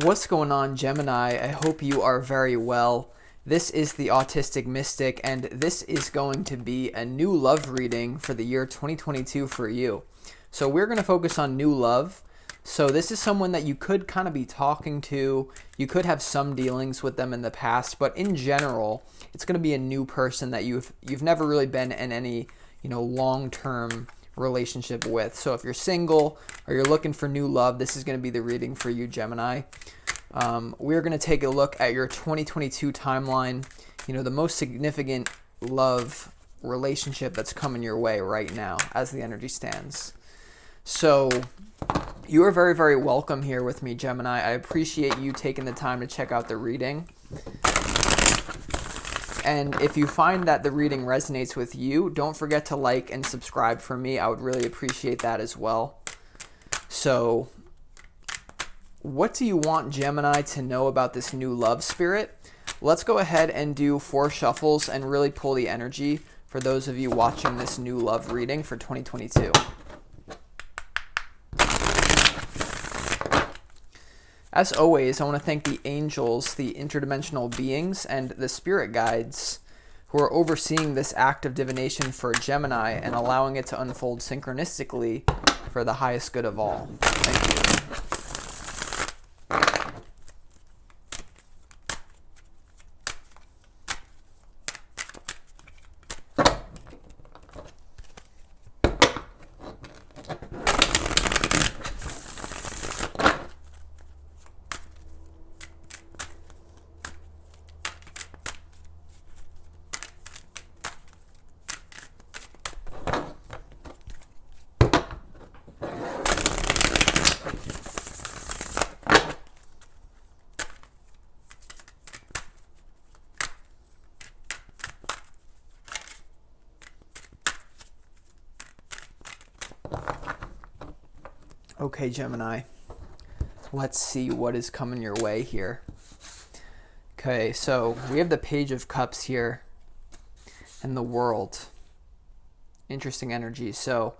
What's going on, Gemini? I hope you are very well. This is the Autistic Mystic, and this is going to be a new love reading for the year 2022 for you. So we're going to focus on new love. So this is someone that you could kind of be talking to. You could have some dealings with them in the past, but in general, it's going to be a new person that you've never really been in any, long-term relationship with. So if you're single or you're looking for new love, this is going to be the reading for you, Gemini. We're going to take a look at your 2022 timeline, the most significant love relationship that's coming your way right now as the energy stands. So you are very, very welcome here with me, Gemini. I appreciate you taking the time to check out the reading. And if you find that the reading resonates with you, don't forget to like and subscribe for me. I would really appreciate that as well. So what do you want Gemini to know about this new love spirit? Let's go ahead and do 4 shuffles and really pull the energy for those of you watching this new love reading for 2022. As always, I want to thank the angels, the interdimensional beings, and the spirit guides who are overseeing this act of divination for Gemini and allowing it to unfold synchronistically for the highest good of all. Thank you. Okay, Gemini, let's see what is coming your way here. Okay, so we have the Page of Cups here and the World. Interesting energy. So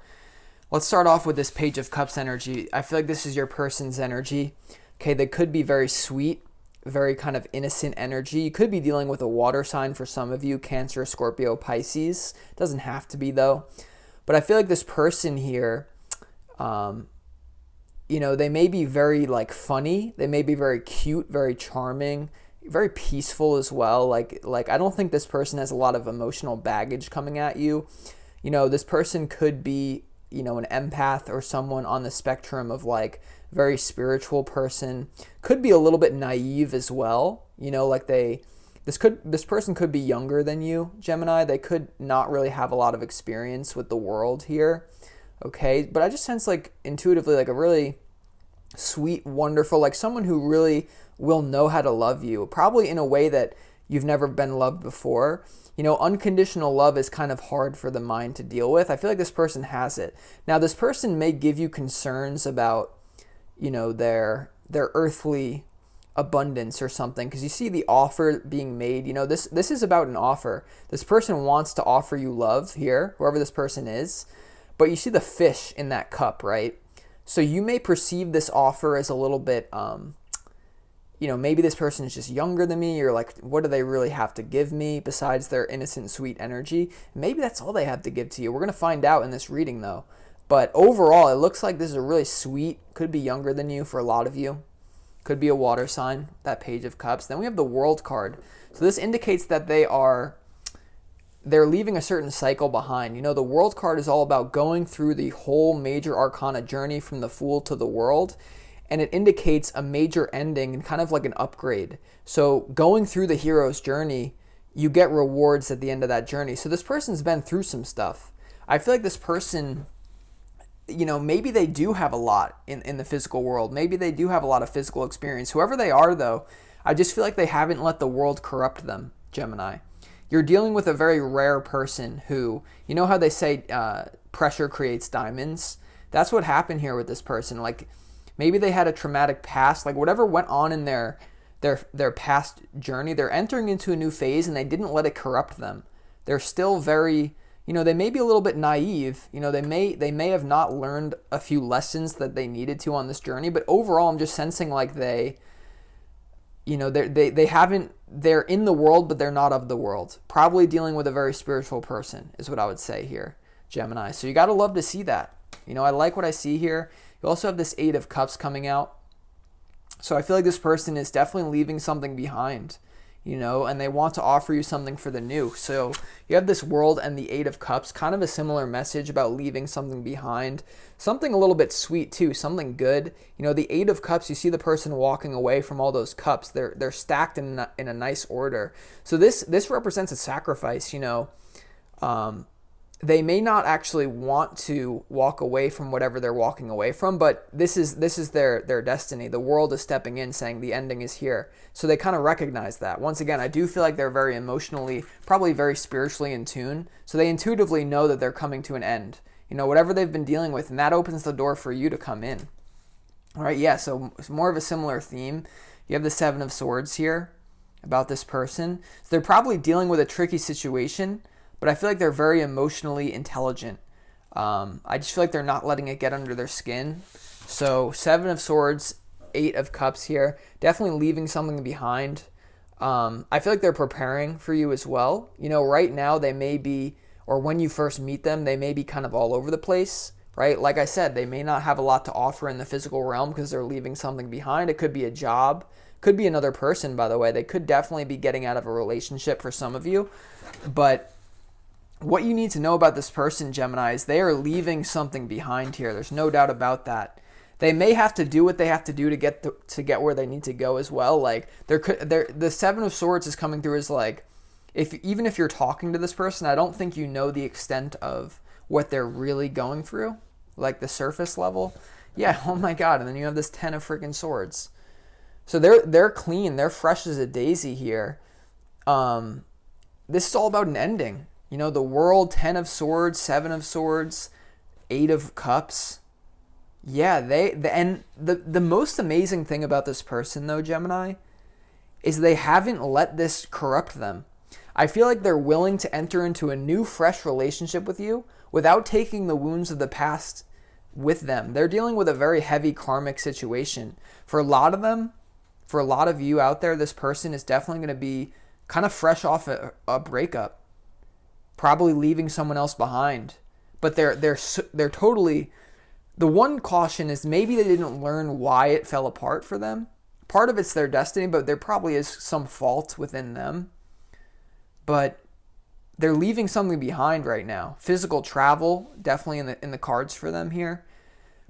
let's start off with this Page of Cups energy. I feel like this is your person's energy. Okay, they could be very sweet, very kind of innocent energy. You could be dealing with a water sign for some of you, Cancer, Scorpio, Pisces. Doesn't have to be though. But I feel like this person here, they may be very funny. They may be very cute, very charming, very peaceful as well. Like I don't think this person has a lot of emotional baggage coming at you. This person could be, an empath or someone on the spectrum of very spiritual person. Could be a little bit naive as well. This person could be younger than you, Gemini. They could not really have a lot of experience with the world here. Okay, but I just sense intuitively a really sweet, wonderful, someone who really will know how to love you, probably in a way that you've never been loved before. Unconditional love is kind of hard for the mind to deal with. I feel like this person has it. Now, this person may give you concerns about, their earthly abundance or something, because you see the offer being made. This is about an offer. This person wants to offer you love here, whoever this person is. But you see the fish in that cup, right? So you may perceive this offer as a little bit, maybe this person is just younger than me. You're like, what do they really have to give me besides their innocent, sweet energy? Maybe that's all they have to give to you. We're going to find out in this reading, though. But overall, it looks like this is a really sweet, could be younger than you for a lot of you. Could be a water sign, that Page of Cups. Then we have the World card. So this indicates that they're leaving a certain cycle behind. The World card is all about going through the whole major arcana journey from the Fool to the World, and it indicates a major ending and kind of like an upgrade. So going through the hero's journey, you get rewards at the end of that journey. So this person's been through some stuff. I feel like this person, maybe they do have a lot in the physical world. Maybe they do have a lot of physical experience. Whoever they are, though, I just feel like they haven't let the world corrupt them, Gemini. You're dealing with a very rare person who, how they say pressure creates diamonds? That's what happened here with this person. Maybe they had a traumatic past, whatever went on in their past journey, they're entering into a new phase and they didn't let it corrupt them. They're still very, they may be a little bit naive. They may have not learned a few lessons that they needed to on this journey, but overall I'm just sensing they're in the world, but they're not of the world. Probably dealing with a very spiritual person is what I would say here, Gemini. So you got to love to see that. I like what I see here. You also have this 8 of Cups coming out. So I feel like this person is definitely leaving something behind, and they want to offer you something for the new. So you have this World and the 8 of Cups, kind of a similar message about leaving something behind. Something a little bit sweet too, something good. The 8 of Cups, you see the person walking away from all those cups. They're stacked in a nice order. So this represents a sacrifice, They may not actually want to walk away from whatever they're walking away from, but this is their destiny. The world is stepping in saying the ending is here. So they kind of recognize that. Once again, I do feel like they're very emotionally, probably very spiritually in tune. So they intuitively know that they're coming to an end. Whatever they've been dealing with, and that opens the door for you to come in. All right, yeah, so it's more of a similar theme. You have the 7 of Swords here about this person. So they're probably dealing with a tricky situation, but I feel like they're very emotionally intelligent. I just feel like they're not letting it get under their skin. So 7 of Swords, 8 of Cups here, definitely leaving something behind. I feel like they're preparing for you as well. Right now they may be, or when you first meet them, they may be kind of all over the place, right? Like I said, they may not have a lot to offer in the physical realm because they're leaving something behind. It could be a job, could be another person, by the way. They could definitely be getting out of a relationship for some of you, but what you need to know about this person, Gemini, is they are leaving something behind here. There's no doubt about that. They may have to do what they have to do to get where they need to go as well. Like the 7 of Swords is coming through as like, even if you're talking to this person, I don't think you know the extent of what they're really going through, like the surface level. Yeah, oh my God. And then you have this 10 of freaking Swords. So they're clean. They're fresh as a daisy here. This is all about an ending. The World, 10 of Swords, 7 of Swords, 8 of Cups. Yeah, the most amazing thing about this person, though, Gemini, is they haven't let this corrupt them. I feel like they're willing to enter into a new, fresh relationship with you without taking the wounds of the past with them. They're dealing with a very heavy karmic situation. For a lot of them, for a lot of you out there, this person is definitely going to be kind of fresh off a breakup. Probably leaving someone else behind, but they're totally. The one caution is maybe they didn't learn why it fell apart for them. Part of it's their destiny, but there probably is some fault within them. But they're leaving something behind right now. Physical travel definitely in the cards for them here.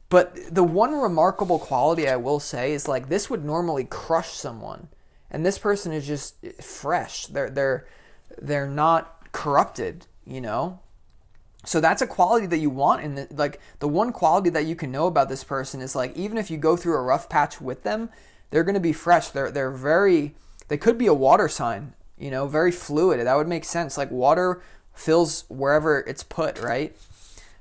But the one remarkable quality I will say is like this would normally crush someone, and this person is just fresh. They're not corrupted, so that's a quality that you want in the one quality that you can know about this person is like even if you go through a rough patch with them, they're going to be fresh. They could be a water sign, very fluid. That would make sense. Like water fills wherever it's put, right?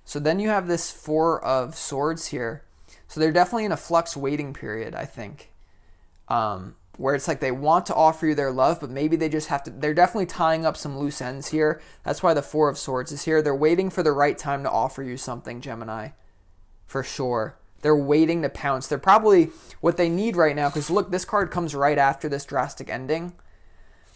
So then you have this 4 of Swords here. So they're definitely in a flux waiting period, I think. Where it's like they want to offer you their love, but maybe they just have to, they're definitely tying up some loose ends here. That's why the 4 of Swords is here. They're waiting for the right time to offer you something, Gemini, for sure. They're waiting to pounce. They're probably what they need right now, because look, this card comes right after this drastic ending.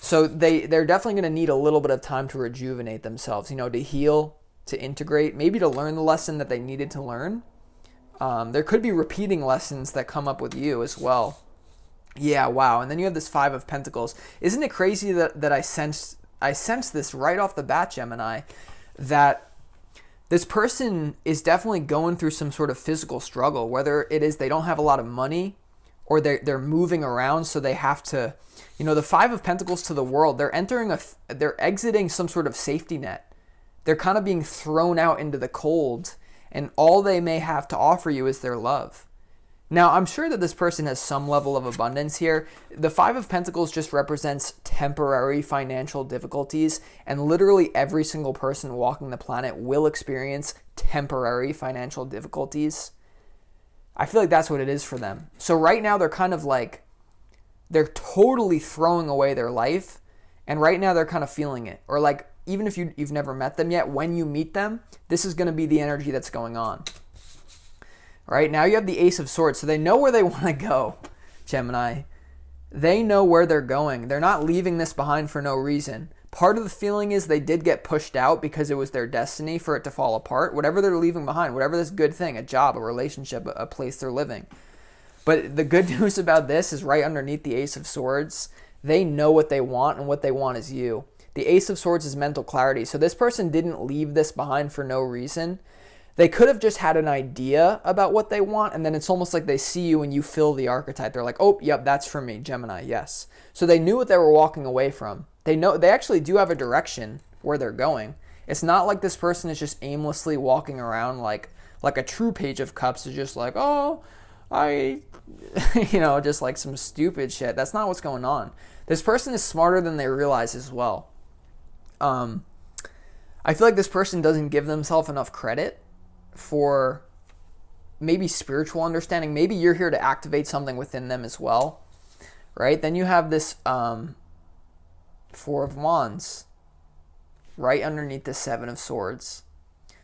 So they're definitely going to need a little bit of time to rejuvenate themselves, to heal, to integrate, maybe to learn the lesson that they needed to learn. There could be repeating lessons that come up with you as well. Yeah, wow. And then you have this 5 of Pentacles. Isn't it crazy that I sense this right off the bat, Gemini, that this person is definitely going through some sort of physical struggle, whether it is they don't have a lot of money or they're moving around, so they have to, the 5 of Pentacles to the World, they're exiting some sort of safety net. They're kind of being thrown out into the cold, and all they may have to offer you is their love. Now, I'm sure that this person has some level of abundance here. The 5 of Pentacles just represents temporary financial difficulties, and literally every single person walking the planet will experience temporary financial difficulties. I feel like that's what it is for them. So right now, they're kind of like, they're totally throwing away their life, and right now they're kind of feeling it. Or like, even if you've never met them yet, when you meet them, this is going to be the energy that's going on. Right now you have the Ace of Swords, so they know where they want to go, Gemini. They know where they're going. They're not leaving this behind for no reason. Part of the feeling is they did get pushed out because it was their destiny for it to fall apart. Whatever they're leaving behind, whatever this good thing, a job, a relationship, a place they're living. But the good news about this is right underneath the Ace of Swords, they know what they want, and what they want is you. The Ace of Swords is mental clarity. So this person didn't leave this behind for no reason. They could have just had an idea about what they want, and then it's almost like they see you and you fill the archetype. They're like, oh, yep, that's for me, Gemini, yes. So they knew what they were walking away from. They actually do have a direction where they're going. It's not like this person is just aimlessly walking around like a true Page of Cups is just like, oh, just like some stupid shit. That's not what's going on. This person is smarter than they realize as well. I feel like this person doesn't give themselves enough credit for maybe spiritual understanding. Maybe you're here to activate something within them as well, right? Then you have this Four of Wands right underneath the Seven of Swords.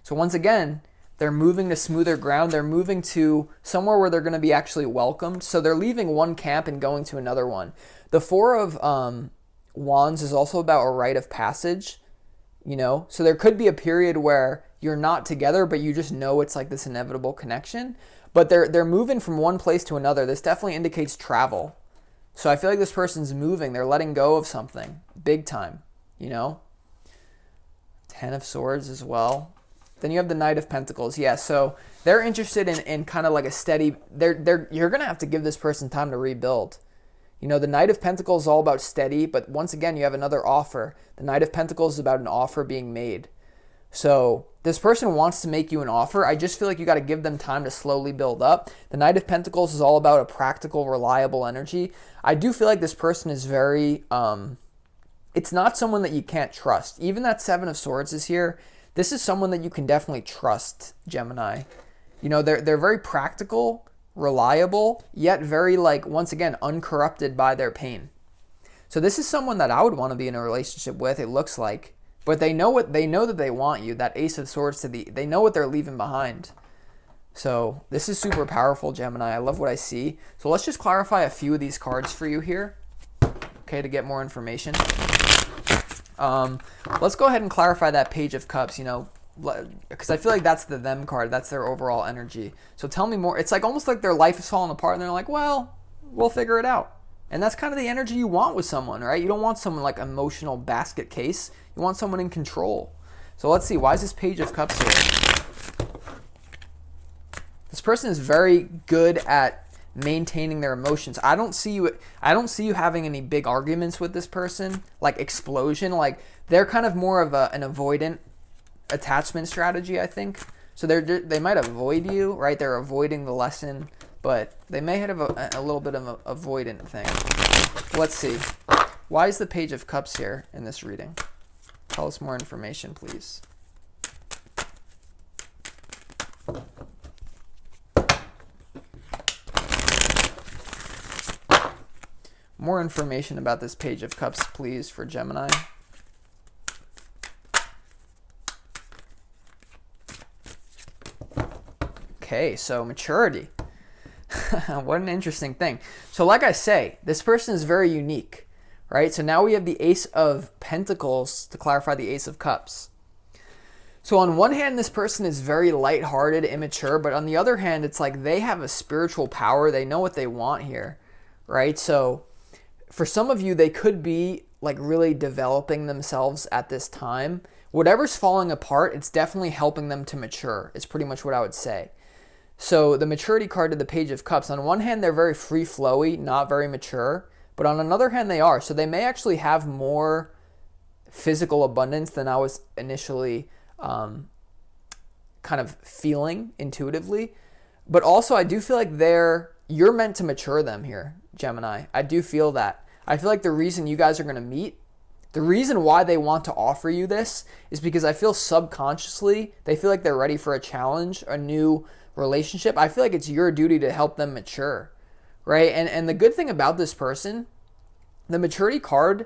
So once again, they're moving to smoother ground. They're moving to somewhere where they're going to be actually welcomed. So they're leaving one camp and going to another one. The Four of Wands is also about a rite of passage, So there could be a period where you're not together, but you just know it's like this inevitable connection. But they're moving from one place to another. This definitely indicates travel. So I feel like this person's moving. They're letting go of something big time, Ten of Swords as well. Then you have the Knight of Pentacles. Yeah, so they're interested in kind of like a steady... You're going to have to give this person time to rebuild. The Knight of Pentacles is all about steady, but once again, you have another offer. The Knight of Pentacles is about an offer being made. So this person wants to make you an offer. I just feel like you got to give them time to slowly build up. The Knight of Pentacles is all about a practical, reliable energy. I do feel like this person is very... it's not someone that you can't trust. Even that Seven of Swords is here. This is someone that you can definitely trust, Gemini. They're very practical, reliable, yet very, once again, uncorrupted by their pain. So this is someone that I would want to be in a relationship with, it looks like. But they know that they want you. That Ace of Swords they know what they're leaving behind. So this is super powerful, Gemini. I love what I see. So let's just clarify a few of these cards for you here, okay, to get more information. Let's go ahead and clarify that Page of Cups, because I feel like that's the them card. That's their overall energy. So tell me more. It's like almost like their life is falling apart and they're like, well, we'll figure it out. And that's kind of the energy you want with someone, right? You don't want someone like emotional basket case. You want someone in control. So let's see. Why is this Page of Cups here? This person is very good at maintaining their emotions. I don't see you having any big arguments with this person, like explosion. Like they're kind of more of an avoidant attachment strategy, I think. So they might avoid you, right? They're avoiding the lesson, but they may have a little bit of an avoidant thing. Let's see. Why is the Page of Cups here in this reading? Tell us more information, please. More information about this Page of Cups, please, for Gemini. Okay, so maturity. What an interesting thing. So like I say, this person is very unique, right? So now we have the Ace of Pentacles to clarify the Ace of Cups. So on one hand, this person is very lighthearted, immature, but on the other hand, it's like they have a spiritual power. They know what they want here, right? So for some of you, they could be like really developing themselves at this time. Whatever's falling apart, it's definitely helping them to mature. It's pretty much what I would say. So the maturity card to the Page of Cups, on one hand, they're very free-flowy, not very mature, but on another hand, they are. So they may actually have more physical abundance than I was initially kind of feeling intuitively. But also, I do feel like you're meant to mature them here, Gemini. I do feel that. I feel like the reason you guys are going to meet, the reason why they want to offer you this is because I feel subconsciously they feel like they're ready for a challenge, a new relationship. I feel like it's your duty to help them mature, right? And the good thing about this person, the maturity card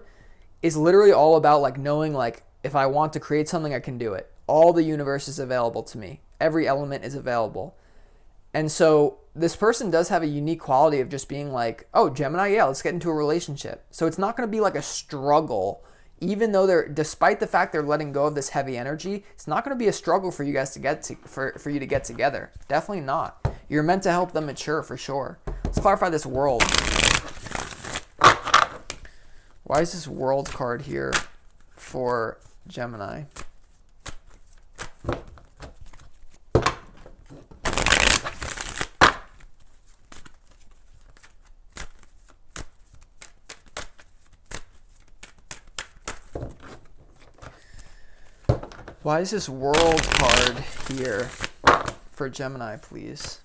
is literally all about like knowing like if I want to create something, I can do it. All the universe is available to me. Every element is available. And so this person does have a unique quality of just being like, oh, Gemini, yeah, let's get into a relationship. So it's not going to be like a struggle, even though despite the fact they're letting go of this heavy energy, it's not going to be a struggle for you guys to for you to get together. Definitely not. You're meant to help them mature for sure. Let's clarify this world. Why is this world card here for Gemini? Why is this world card here for Gemini, please?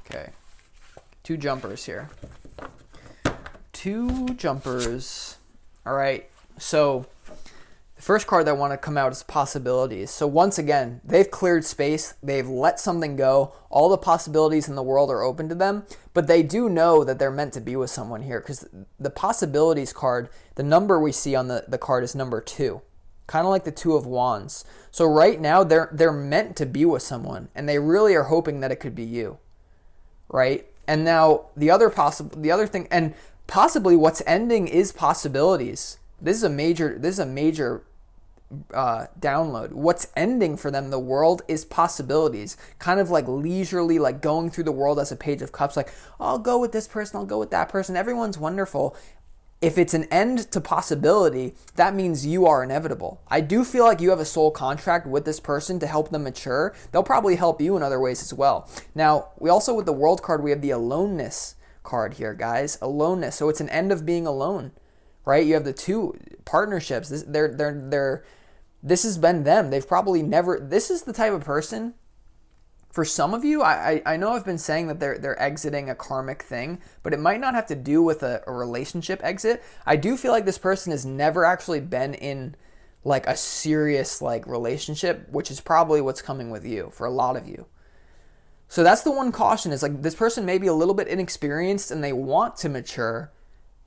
Okay. 2 jumpers here. 2 jumpers. All right. So the first card that I want to come out is possibilities. So once again, they've cleared space. They've let something go. All the possibilities in the world are open to them. But they do know that they're meant to be with someone here, because the possibilities card, the number we see on the card is number 2. Kind of like the 2 of Wands. So right now, they're meant to be with someone. And they really are hoping that it could be you. Right? And now the other thing, and possibly what's ending is possibilities. This is a major download. What's ending for them, the world, is possibilities. Kind of like leisurely, like going through the world as a page of cups, like, oh, I'll go with this person, I'll go with that person, everyone's wonderful. If it's an end to possibility, that means you are inevitable. I do feel like you have a soul contract with this person to help them mature. They'll probably help you in other ways as well. Now, we also, with the world card, we have the aloneness card here, guys. Aloneness. So it's an end of being alone, right? You have the 2 partnerships. This has been them. They've probably never, this is the type of person, for some of you, I know I've been saying that they're exiting a karmic thing, but it might not have to do with a relationship exit. I do feel like this person has never actually been in like a serious like relationship, which is probably what's coming with you for a lot of you. So that's the one caution, is like this person may be a little bit inexperienced and they want to mature,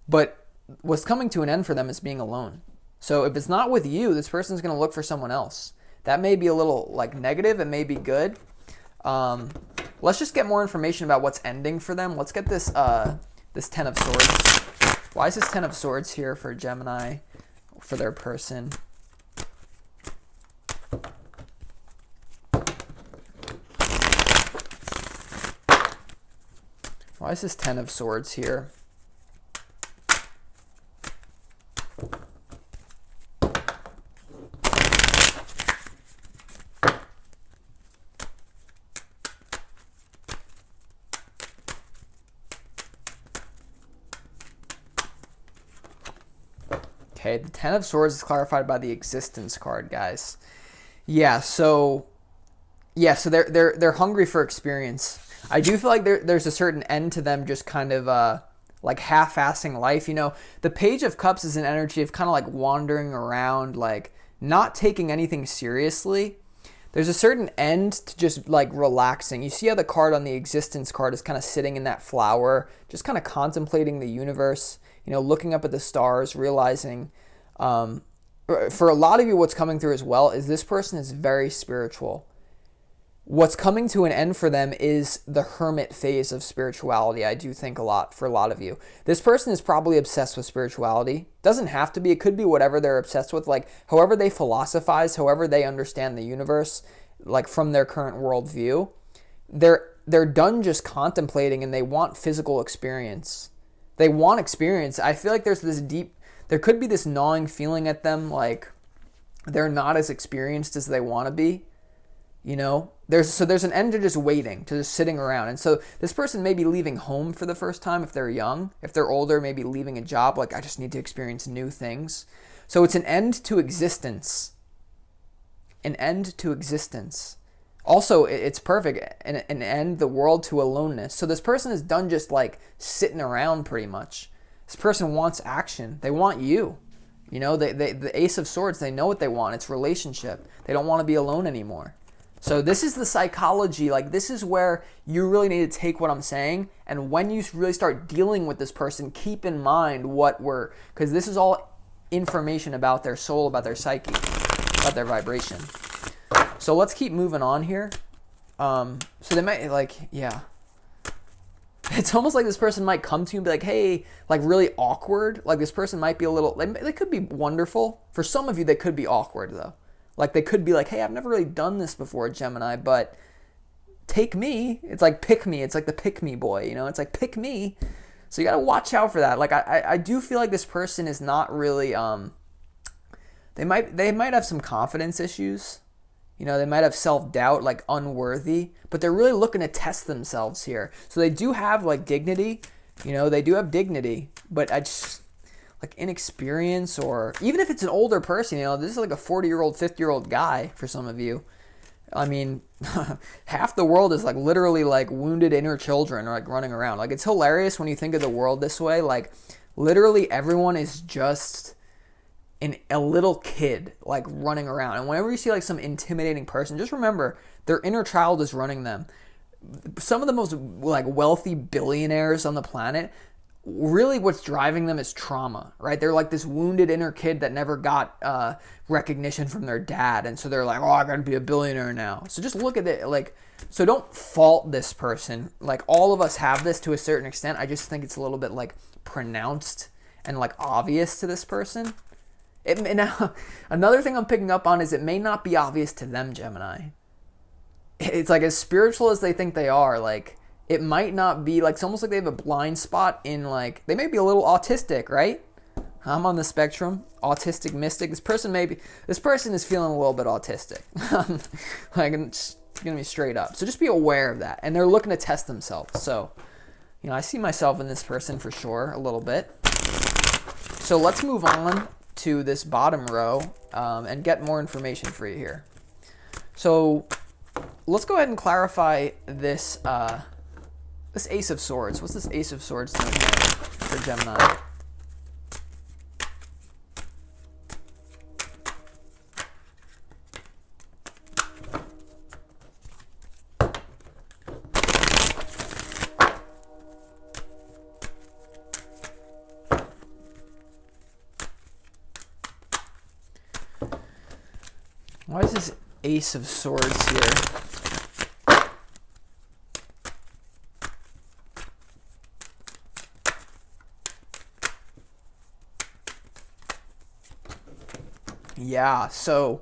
but what's coming to an end for them is being alone. So if it's not with you, this person's going to look for someone else. That may be a little like negative. It may be good. Let's just get more information about what's ending for them. Let's get this this 10 of Swords. Why is this 10 of Swords here for Gemini, for their person? Why is this 10 of Swords here? Okay, the 10 of Swords is clarified by the Existence card, guys. So they're hungry for experience. I do feel like there's a certain end to them just kind of like half-assing life. You know, the Page of Cups is an energy of kind of like wandering around, like not taking anything seriously. There's a certain end to just like relaxing. You see how the card on the Existence card is kind of sitting in that flower, just kind of contemplating the universe, you know, looking up at the stars, realizing, for a lot of you, what's coming through as well is this person is very spiritual. What's coming to an end for them is the hermit phase of spirituality, I do think a lot for a lot of you. This person is probably obsessed with spirituality. Doesn't have to be. It could be whatever they're obsessed with, like however they philosophize, however they understand the universe, like from their current worldview. They're done just contemplating and they want physical experience. They want experience. I feel like there could be this gnawing feeling at them, like they're not as experienced as they want to be. You know, there's an end to just waiting, to just sitting around. And so this person may be leaving home for the first time if they're young. If they're older, maybe leaving a job, like I just need to experience new things. So it's an end to existence. An end to existence. Also, it's perfect, an end the world to aloneness. So this person is done just like sitting around pretty much. This person wants action. They want you. You know, the Ace of Swords, they know what they want. It's relationship. They don't want to be alone anymore. So this is the psychology, like this is where you really need to take what I'm saying, and when you really start dealing with this person, keep in mind because this is all information about their soul, about their psyche, about their vibration. So let's keep moving on here. So they might, like, yeah. It's almost like this person might come to you and be like, hey, like really awkward. Like this person might be a little, they could be wonderful. For some of you, they could be awkward though. Like they could be like, hey, I've never really done this before, Gemini, but take me. It's like pick me. It's like the pick me boy, you know? It's like pick me. So you got to watch out for that. Like I do feel like this person is not really, they might have some confidence issues. You know, they might have self-doubt, like unworthy, but they're really looking to test themselves here. So they do have like dignity, you know, they do have dignity, but I just, like inexperience, or even if it's an older person, you know, this is like a 40-year-old, 50-year-old guy for some of you. I mean, half the world is like literally like wounded inner children like running around. Like it's hilarious when you think of the world this way. Like literally everyone is just a little kid like running around, and whenever you see like some intimidating person, just remember their inner child is running them. Some of the most like wealthy billionaires on the planet, really what's driving them is trauma, right? They're like this wounded inner kid that never got recognition from their dad, and so they're like, oh, I gotta be a billionaire now. So just look at it, like, so don't fault this person. Like all of us have this to a certain extent. I just think it's a little bit like pronounced and like obvious to this person. Now, another thing I'm picking up on is it may not be obvious to them, Gemini. It's like as spiritual as they think they are, like it might not be, like it's almost like they have a blind spot in, like they may be a little autistic, right? I'm on the spectrum, autistic, mystic. This person is feeling a little bit autistic. Like I'm just gonna be straight up. So just be aware of that, and they're looking to test themselves. So, you know, I see myself in this person for sure a little bit. So let's move on to this bottom row and get more information for you here. So let's go ahead and clarify this this Ace of Swords. What's this Ace of Swords doing here for Gemini? Why is this Ace of Swords here? Yeah, so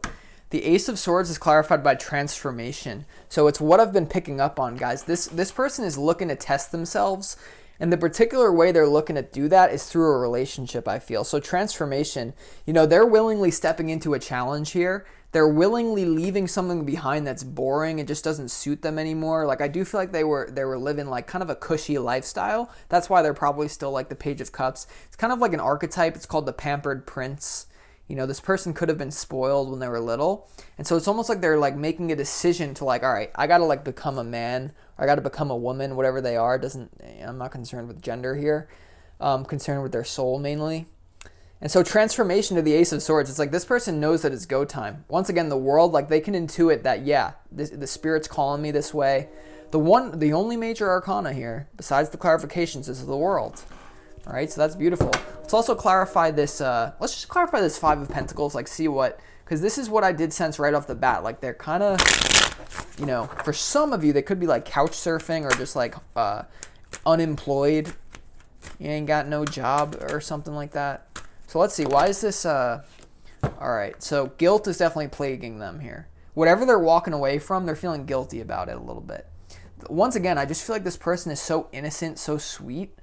the Ace of Swords is clarified by transformation. So it's what I've been picking up on, guys. This person is looking to test themselves, and the particular way they're looking to do that is through a relationship, I feel. So transformation, you know, they're willingly stepping into a challenge here. They're willingly leaving something behind that's boring. It just doesn't suit them anymore. Like I do feel like they were living like kind of a cushy lifestyle. That's why they're probably still like the Page of Cups. It's kind of like an archetype. It's called the pampered prince. You know, this person could have been spoiled when they were little. And so it's almost like they're like making a decision to like, all right, I got to like become a man, or I got to become a woman, whatever they are. I'm not concerned with gender here. I'm concerned with their soul mainly. And so transformation to the Ace of Swords, it's like this person knows that it's go time. Once again, the world, like they can intuit that, yeah, the spirit's calling me this way. The only major arcana here, besides the clarifications, is the world. All right, so that's beautiful. Let's also clarify this, let's just clarify this Five of Pentacles, like see what, because this is what I did sense right off the bat. Like they're kind of, you know, for some of you, they could be like couch surfing or just like unemployed. You ain't got no job or something like that. So let's see, why is this, all right, so guilt is definitely plaguing them here. Whatever they're walking away from, they're feeling guilty about it a little bit. Once again, I just feel like this person is so innocent, so sweet.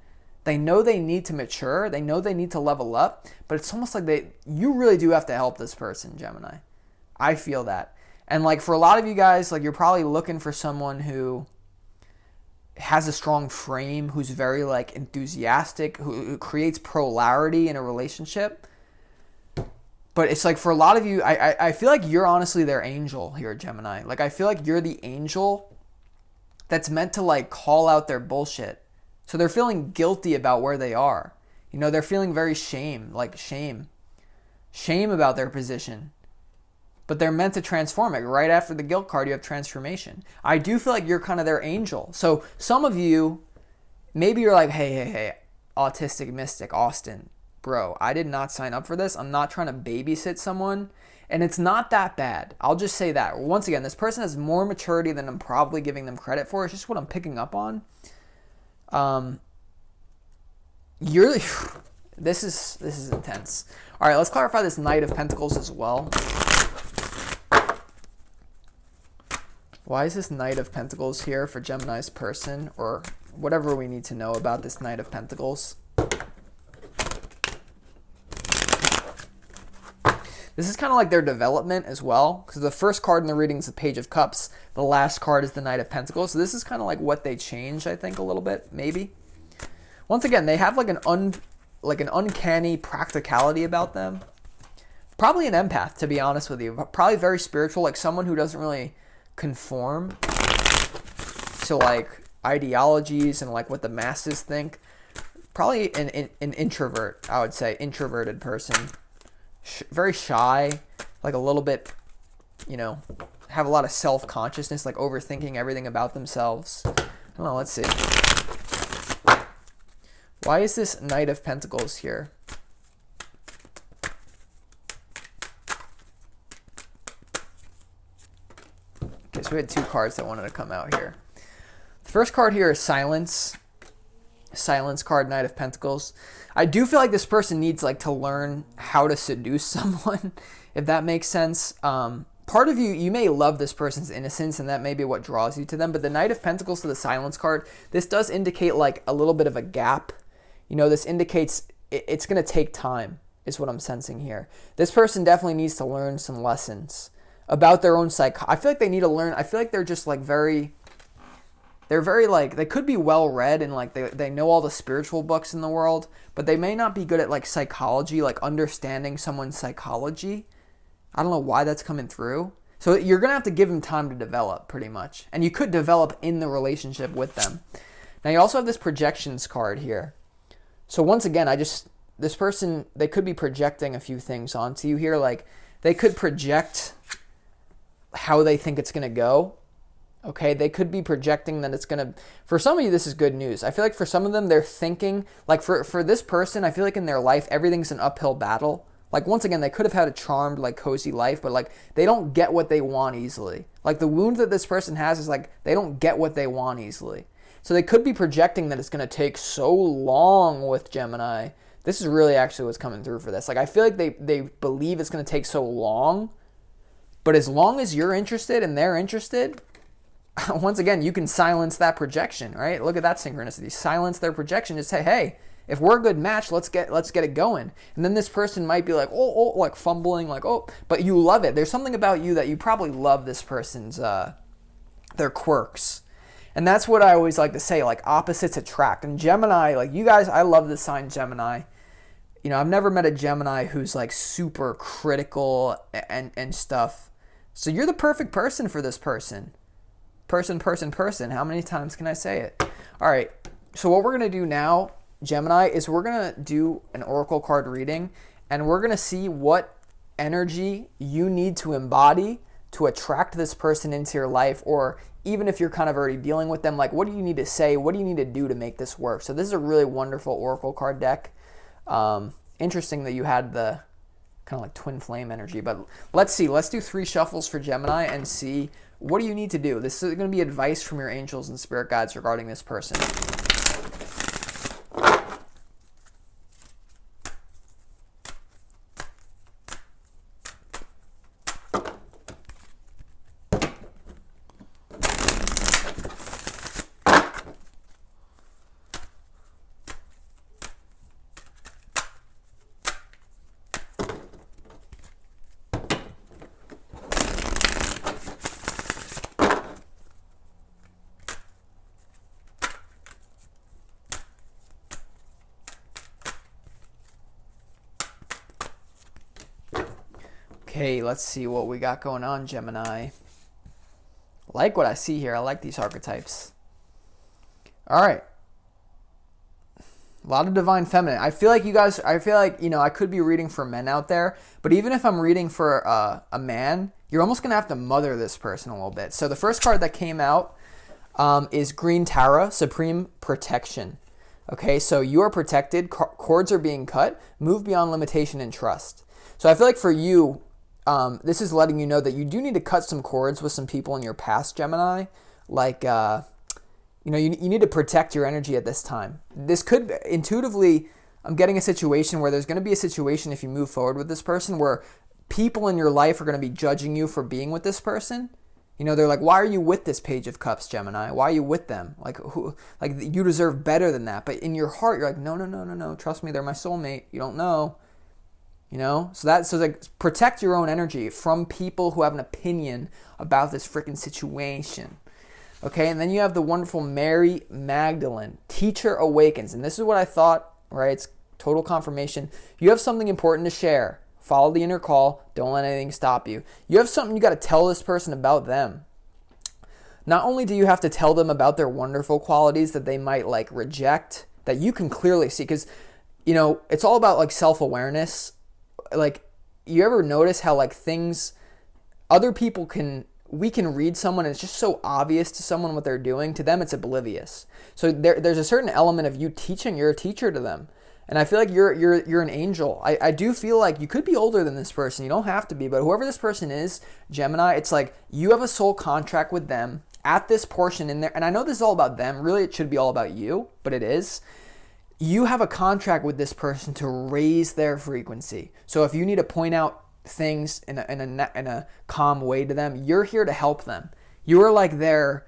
They know they need to mature. They know they need to level up, but it's almost like you really do have to help this person, Gemini. I feel that. And like for a lot of you guys, like you're probably looking for someone who has a strong frame, who's very like enthusiastic, who creates polarity in a relationship. But it's like for a lot of you, I feel like you're honestly their angel here, Gemini. Like I feel like you're the angel that's meant to like call out their bullshit. So they're feeling guilty about where they are. You know, they're feeling very shame about their position. But they're meant to transform it. Right after the guilt card, you have transformation. I do feel like you're kind of their angel. So some of you, maybe you're like, hey, autistic mystic, Austin, bro, I did not sign up for this. I'm not trying to babysit someone. And it's not that bad. I'll just say that. Once again, this person has more maturity than I'm probably giving them credit for. It's just what I'm picking up on. This is intense. All right, let's clarify this Knight of Pentacles as well. Why is this Knight of Pentacles here for Gemini's person, or whatever we need to know about this Knight of Pentacles? This is kind of like their development as well, because the first card in the reading is the Page of Cups. The last card is the Knight of Pentacles. So this is kind of like what they changed, I think, a little bit, maybe. Once again, they have like an uncanny practicality about them. Probably an empath, to be honest with you. Probably very spiritual, like someone who doesn't really conform to like ideologies and like what the masses think. Probably an introvert, I would say, introverted person. Very shy, like a little bit, you know, have a lot of self-consciousness, like overthinking everything about themselves. I don't know, let's see. Why is this Knight of Pentacles here? Okay, so we had two cards that wanted to come out here. The first card here is Silence. Silence card, Knight of Pentacles. I do feel like this person needs like to learn how to seduce someone, if that makes sense. Part of you may love this person's innocence, and that may be what draws you to them. But the Knight of Pentacles to the Silence card, this does indicate like a little bit of a gap. You know, this indicates it's going to take time, is what I'm sensing here. This person definitely needs to learn some lessons about their own I feel like they need to learn. I feel like they're just like they're very like, they could be well read and like they know all the spiritual books in the world, but they may not be good at like psychology, like understanding someone's psychology. I don't know why that's coming through. So you're going to have to give them time to develop pretty much. And you could develop in the relationship with them. Now you also have this projections card here. So once again, this person, they could be projecting a few things onto you here. Like they could project how they think it's going to go. Okay, they could be projecting that it's going to, for some of you, this is good news. I feel like for some of them, they're thinking, like for this person, I feel like in their life, everything's an uphill battle. Like once again, they could have had a charmed, like cozy life, but like they don't get what they want easily. Like the wound that this person has is like, they don't get what they want easily. So they could be projecting that it's going to take so long with Gemini. This is really actually what's coming through for this. Like I feel like they believe it's going to take so long, but as long as you're interested and they're interested, once again, you can silence that projection, right? Look at that synchronicity. Silence their projection. Just say, hey, if we're a good match, let's get it going. And then this person might be like, oh, like fumbling, like, oh, but you love it. There's something about you that you probably love this person's, their quirks. And that's what I always like to say, like opposites attract. And Gemini, like you guys, I love the sign Gemini. You know, I've never met a Gemini who's like super critical and stuff. So you're the perfect person for this person. Person. How many times can I say it? All right. So what we're going to do now, Gemini, is we're going to do an oracle card reading, and we're going to see what energy you need to embody to attract this person into your life, or even if you're kind of already dealing with them, like what do you need to say? What do you need to do to make this work? So this is a really wonderful oracle card deck. Interesting that you had the kind of like twin flame energy, but let's see. Let's do 3 shuffles for Gemini and see what do you need to do. This is going to be advice from your angels and spirit guides regarding this person. Okay, let's see what we got going on, Gemini. I like what I see here. I like these archetypes. All right. A lot of divine feminine. I feel like you guys, you know, I could be reading for men out there, but even if I'm reading for a man, you're almost going to have to mother this person a little bit. So the first card that came out is Green Tara, Supreme Protection. Okay, so you are protected, cords are being cut, move beyond limitation and trust. So I feel like for you, this is letting you know that you do need to cut some cords with some people in your past, Gemini. Like, you need to protect your energy at this time. This could, intuitively, I'm getting a situation where there's going to be a situation if you move forward with this person where people in your life are going to be judging you for being with this person. They're like, why are you with this Page of Cups, Gemini? Why are you with them? Like, you deserve better than that. But in your heart, you're like, no. Trust me, they're my soulmate. You don't know. So protect your own energy from people who have an opinion about this freaking situation. Okay, and then you have the wonderful Mary Magdalene. Teacher awakens. And this is what I thought, right? It's total confirmation. You have something important to share. Follow the inner call. Don't let anything stop you. You have something you got to tell this person about them. Not only do you have to tell them about their wonderful qualities that they might like reject, that you can clearly see, because, it's all about like self-awareness. Like, you ever notice how like things, other people we can read someone and it's just so obvious to someone what they're doing. To them, it's oblivious. So there's a certain element of you teaching. You're a teacher to them. And I feel like you're an angel. I do feel like you could be older than this person. You don't have to be, but whoever this person is, Gemini, it's like you have a soul contract with them at this portion in there. And I know this is all about them. Really, it should be all about you, but it is. You have a contract with this person to raise their frequency. So if you need to point out things in a calm way to them, you're here to help them. You are like their,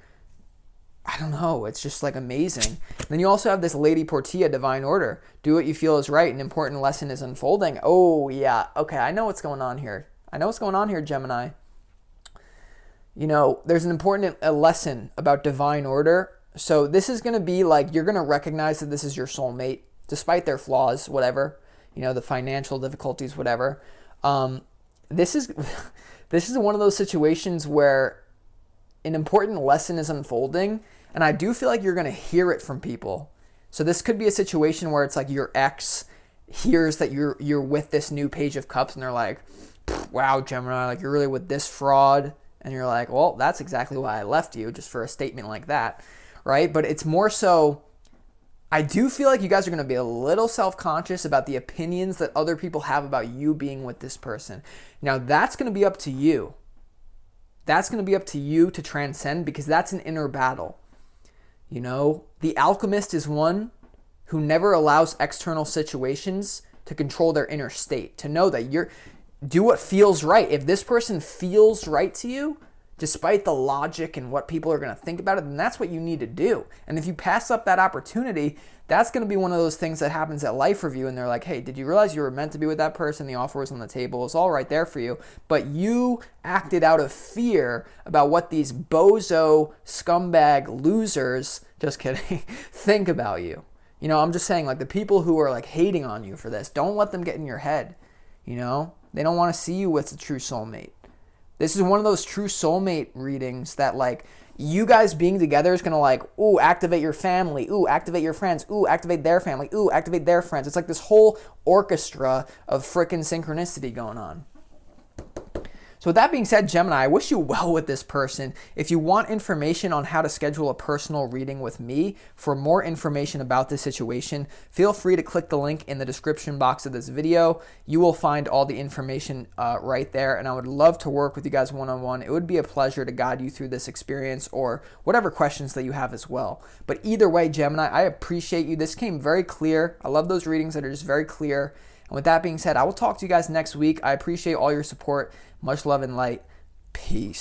I don't know, it's just like amazing. And then you also have this Lady Portia, Divine Order. Do what you feel is right. An important lesson is unfolding. Oh, yeah. Okay, I know what's going on here. Gemini. There's an important lesson about Divine Order. So this is going to be like, you're going to recognize that this is your soulmate, despite their flaws, whatever, the financial difficulties, whatever. This is one of those situations where an important lesson is unfolding, and I do feel like you're going to hear it from people. So this could be a situation where it's like your ex hears that you're with this new Page of Cups, and they're like, wow, Gemini, like you're really with this fraud. And you're like, well, that's exactly why I left you, just for a statement like that, right? But it's more so, I do feel like you guys are going to be a little self-conscious about the opinions that other people have about you being with this person. Now, that's going to be up to you. That's going to be up to you to transcend, because that's an inner battle. The alchemist is one who never allows external situations to control their inner state, to know that do what feels right. If this person feels right to you, despite the logic and what people are going to think about it, then that's what you need to do. And if you pass up that opportunity, that's going to be one of those things that happens at life review, and they're like, hey, did you realize you were meant to be with that person? The offer was on the table. It's all right there for you. But you acted out of fear about what these bozo, scumbag losers, just kidding, think about you. I'm just saying, like, the people who are like hating on you for this, don't let them get in your head. They don't want to see you with a true soulmate. This is one of those true soulmate readings that, like, you guys being together is going to, like, ooh, activate your family. Ooh, activate your friends. Ooh, activate their family. Ooh, activate their friends. It's like this whole orchestra of frickin' synchronicity going on. So with that being said, Gemini, I wish you well with this person. If you want information on how to schedule a personal reading with me, for more information about this situation, feel free to click the link in the description box of this video. You will find all the information right there, and I would love to work with you guys one-on-one. It would be a pleasure to guide you through this experience or whatever questions that you have as well. But either way, Gemini, I appreciate you. This came very clear. I love those readings that are just very clear. And with that being said, I will talk to you guys next week. I appreciate all your support. Much love and light. Peace.